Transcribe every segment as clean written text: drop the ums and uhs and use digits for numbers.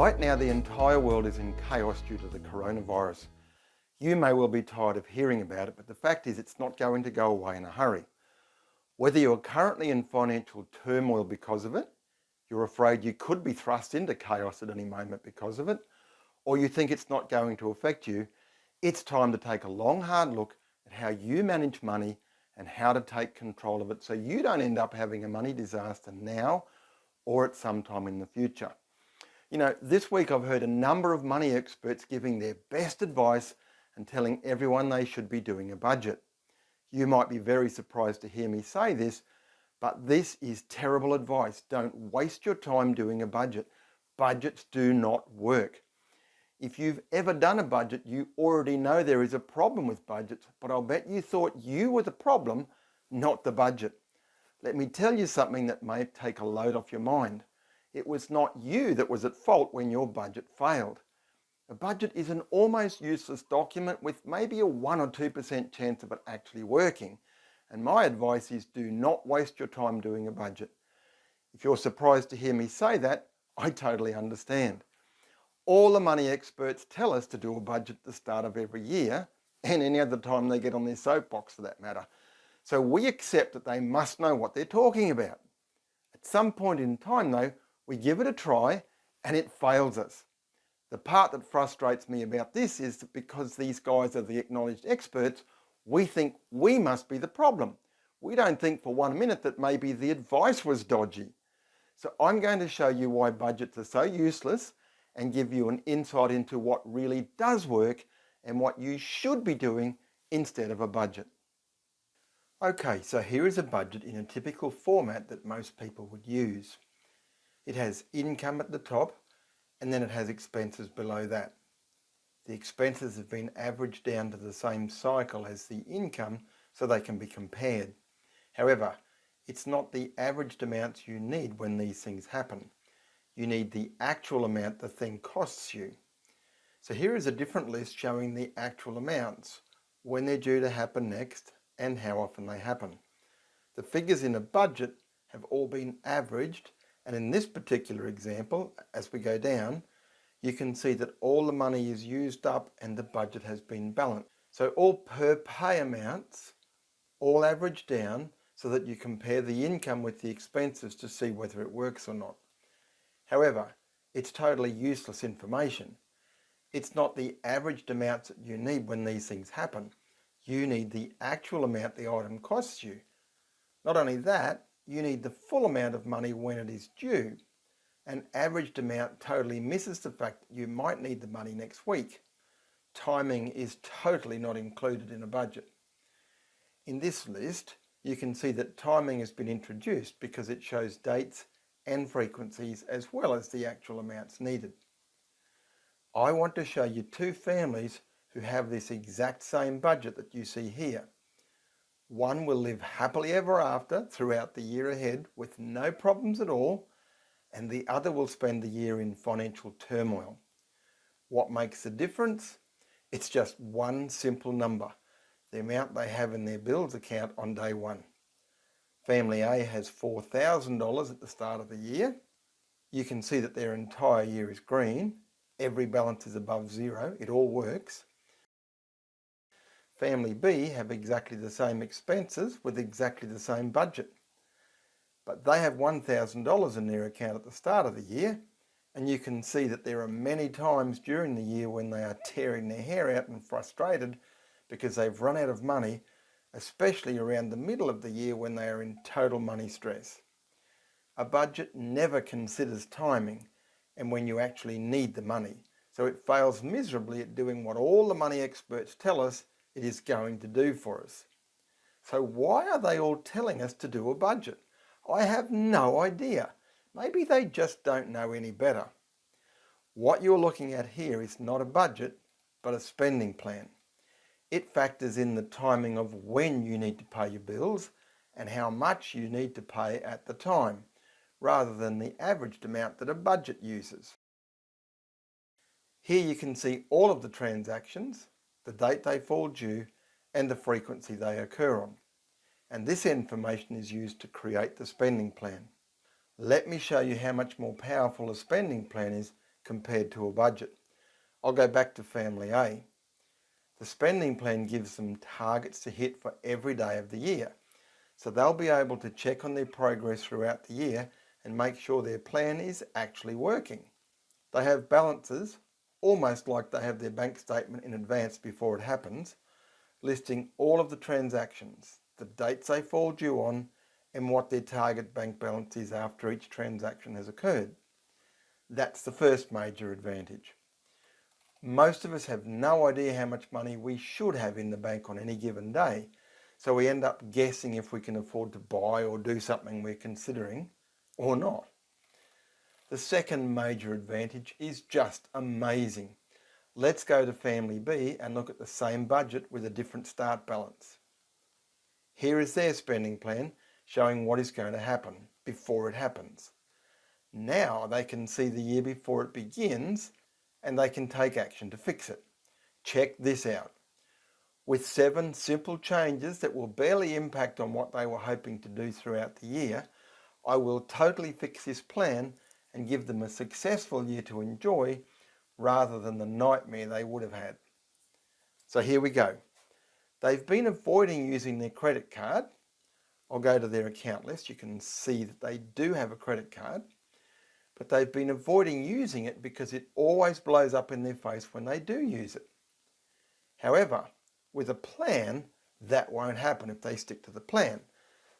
Right now, the entire world is in chaos due to the coronavirus. You may well be tired of hearing about it, but the fact is it's not going to go away in a hurry. Whether you're currently in financial turmoil because of it, you're afraid you could be thrust into chaos at any moment because of it, or you think it's not going to affect you, it's time to take a long, hard look at how you manage money and how to take control of it so you don't end up having a money disaster now or at some time in the future. You know, this week I've heard a number of money experts giving their best advice and telling everyone they should be doing a budget. You might be very surprised to hear me say this, but this is terrible advice. Don't waste your time doing a budget. Budgets do not work. If you've ever done a budget, you already know there is a problem with budgets, but I'll bet you thought you were the problem, not the budget. Let me tell you something that may take a load off your mind. It was not you that was at fault when your budget failed. A budget is an almost useless document with maybe a 1 or 2% chance of it actually working. And my advice is do not waste your time doing a budget. If you're surprised to hear me say that, I totally understand. All the money experts tell us to do a budget at the start of every year and any other time they get on their soapbox for that matter. So we accept that they must know what they're talking about. At some point in time though, we give it a try and it fails us. The part that frustrates me about this is that because these guys are the acknowledged experts, we think we must be the problem. We don't think for 1 minute that maybe the advice was dodgy. So I'm going to show you why budgets are so useless and give you an insight into what really does work and what you should be doing instead of a budget. Okay, so here is a budget in a typical format that most people would use. It has income at the top and then it has expenses below that. The expenses have been averaged down to the same cycle as the income so they can be compared. However, it's not the averaged amounts you need when these things happen. You need the actual amount the thing costs you. So here is a different list showing the actual amounts, when they're due to happen next, and how often they happen. The figures in a budget have all been averaged, and in this particular example, as we go down, you can see that all the money is used up and the budget has been balanced. So all per pay amounts, all averaged down so that you compare the income with the expenses to see whether it works or not. However, it's totally useless information. It's not the averaged amounts that you need when these things happen. You need the actual amount the item costs you. Not only that, you need the full amount of money when it is due. An averaged amount totally misses the fact that you might need the money next week. Timing is totally not included in a budget. In this list, you can see that timing has been introduced because it shows dates and frequencies as well as the actual amounts needed. I want to show you two families who have this exact same budget that you see here. One will live happily ever after throughout the year ahead with no problems at all, and the other will spend the year in financial turmoil. What makes the difference? It's just one simple number, the amount they have in their bills account on day one. Family A has $4,000 at the start of the year. You can see that their entire year is green. Every balance is above zero. It all works. Family B have exactly the same expenses with exactly the same budget. But they have $1,000 in their account at the start of the year, and you can see that there are many times during the year when they are tearing their hair out and frustrated because they've run out of money, especially around the middle of the year when they are in total money stress. A budget never considers timing and when you actually need the money, so it fails miserably at doing what all the money experts tell us it is going to do for us. So why are they all telling us to do a budget? I have no idea. Maybe they just don't know any better. What you're looking at here is not a budget, but a spending plan. It factors in the timing of when you need to pay your bills and how much you need to pay at the time, rather than the averaged amount that a budget uses. Here you can see all of the transactions, the date they fall due, and the frequency they occur on. And this information is used to create the spending plan. Let me show you how much more powerful a spending plan is compared to a budget. I'll go back to family A. The spending plan gives them targets to hit for every day of the year. So they'll be able to check on their progress throughout the year and make sure their plan is actually working. They have balances, almost like they have their bank statement in advance before it happens, listing all of the transactions, the dates they fall due on, and what their target bank balance is after each transaction has occurred. That's the first major advantage. Most of us have no idea how much money we should have in the bank on any given day, so we end up guessing if we can afford to buy or do something we're considering or not. The second major advantage is just amazing. Let's go to family B and look at the same budget with a different start balance. Here is their spending plan showing what is going to happen before it happens. Now they can see the year before it begins and they can take action to fix it. Check this out. With 7 simple changes that will barely impact on what they were hoping to do throughout the year, I will totally fix this plan and give them a successful year to enjoy rather than the nightmare they would have had. So here we go. They've been avoiding using their credit card. I'll go to their account list. You can see that they do have a credit card, but they've been avoiding using it because it always blows up in their face when they do use it. However, with a plan, that won't happen if they stick to the plan.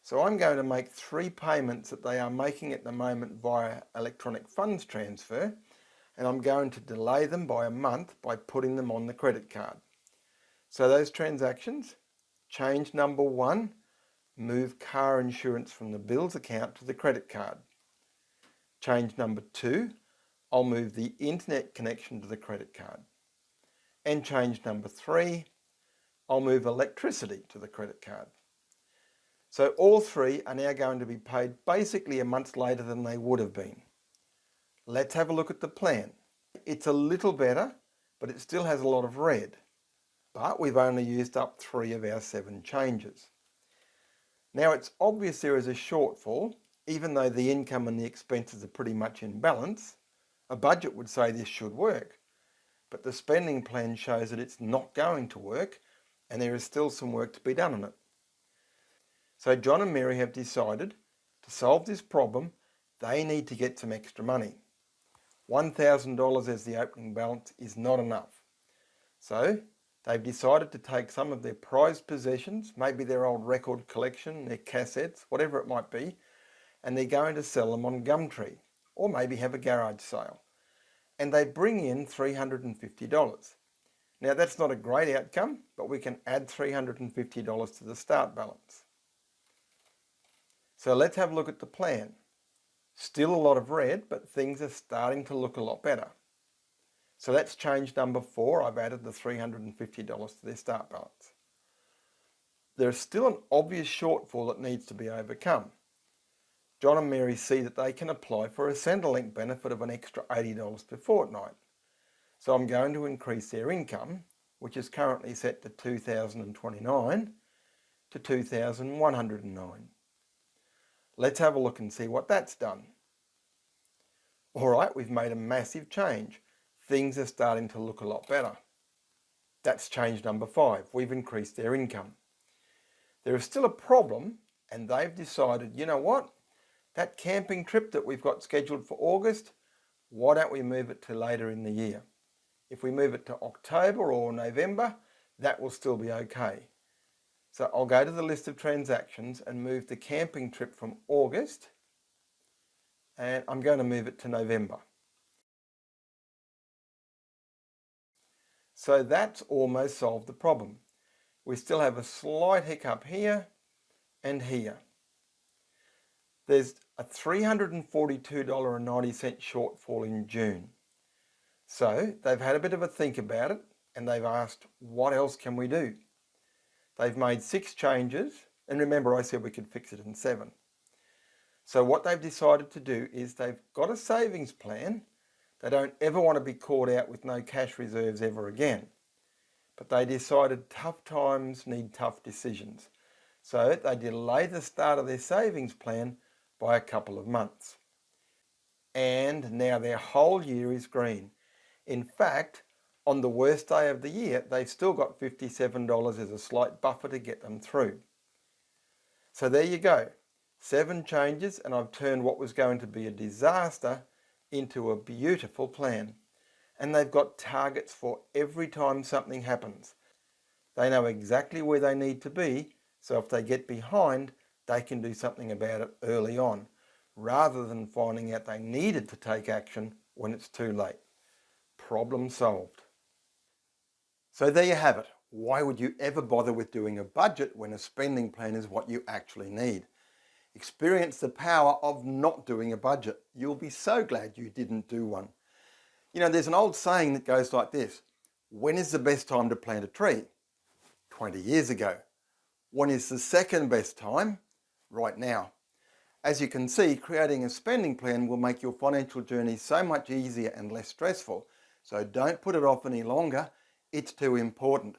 So I'm going to make 3 payments that they are making at the moment via electronic funds transfer, and I'm going to delay them by a month by putting them on the credit card. So those transactions, change number 1, move car insurance from the bills account to the credit card. Change number 2, I'll move the internet connection to the credit card. And change number 3, I'll move electricity to the credit card. So all 3 are now going to be paid basically a month later than they would have been. Let's have a look at the plan. It's a little better, but it still has a lot of red. But we've only used up 3 of our 7 changes. Now it's obvious there is a shortfall, even though the income and the expenses are pretty much in balance. A budget would say this should work, but the spending plan shows that it's not going to work and there is still some work to be done on it. So John and Mary have decided to solve this problem, they need to get some extra money. $1,000 as the opening balance is not enough. So they've decided to take some of their prized possessions, maybe their old record collection, their cassettes, whatever it might be, and they're going to sell them on Gumtree, or maybe have a garage sale. And they bring in $350. Now that's not a great outcome, but we can add $350 to the start balance. So let's have a look at the plan. Still a lot of red, but things are starting to look a lot better. So that's change number 4. I've added the $350 to their start balance. There's still an obvious shortfall that needs to be overcome. John and Mary see that they can apply for a Centrelink benefit of an extra $80 per fortnight. So I'm going to increase their income, which is currently set to $2,029 to $2,109. Let's have a look and see what that's done. All right, we've made a massive change. Things are starting to look a lot better. That's change number 5. We've increased their income. There is still a problem, and they've decided, you know what? That camping trip that we've got scheduled for August, why don't we move it to later in the year? If we move it to October or November, that will still be okay. So I'll go to the list of transactions and move the camping trip from August, and I'm going to move it to November. So that's almost solved the problem. We still have a slight hiccup here and here. There's a $342.90 shortfall in June. So they've had a bit of a think about it and they've asked, what else can we do? They've made 6 changes, and remember I said we could fix it in 7. So what they've decided to do is they've got a savings plan. They don't ever want to be caught out with no cash reserves ever again. But they decided tough times need tough decisions. So they delay the start of their savings plan by a couple of months. and now their whole year is green. In fact, on the worst day of the year, they've still got $57 as a slight buffer to get them through. So there you go. 7 changes, and I've turned what was going to be a disaster into a beautiful plan. And they've got targets for every time something happens. They know exactly where they need to be, so if they get behind, they can do something about it early on, rather than finding out they needed to take action when it's too late. Problem solved. So there you have it. Why would you ever bother with doing a budget when a spending plan is what you actually need? Experience the power of not doing a budget. You'll be so glad you didn't do one. You know, there's an old saying that goes like this: when is the best time to plant a tree? 20 years ago. When is the second best time? Right now. As you can see, creating a spending plan will make your financial journey so much easier and less stressful. So don't put it off any longer. It's too important.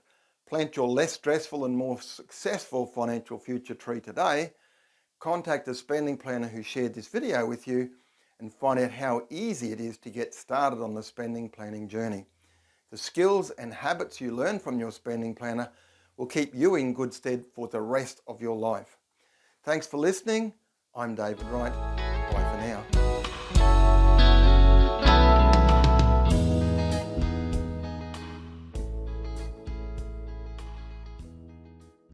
Plant your less stressful and more successful financial future tree today. Contact the spending planner who shared this video with you and find out how easy it is to get started on the spending planning journey. The skills and habits you learn from your spending planner will keep you in good stead for the rest of your life. Thanks for listening. I'm David Wright. Bye for now.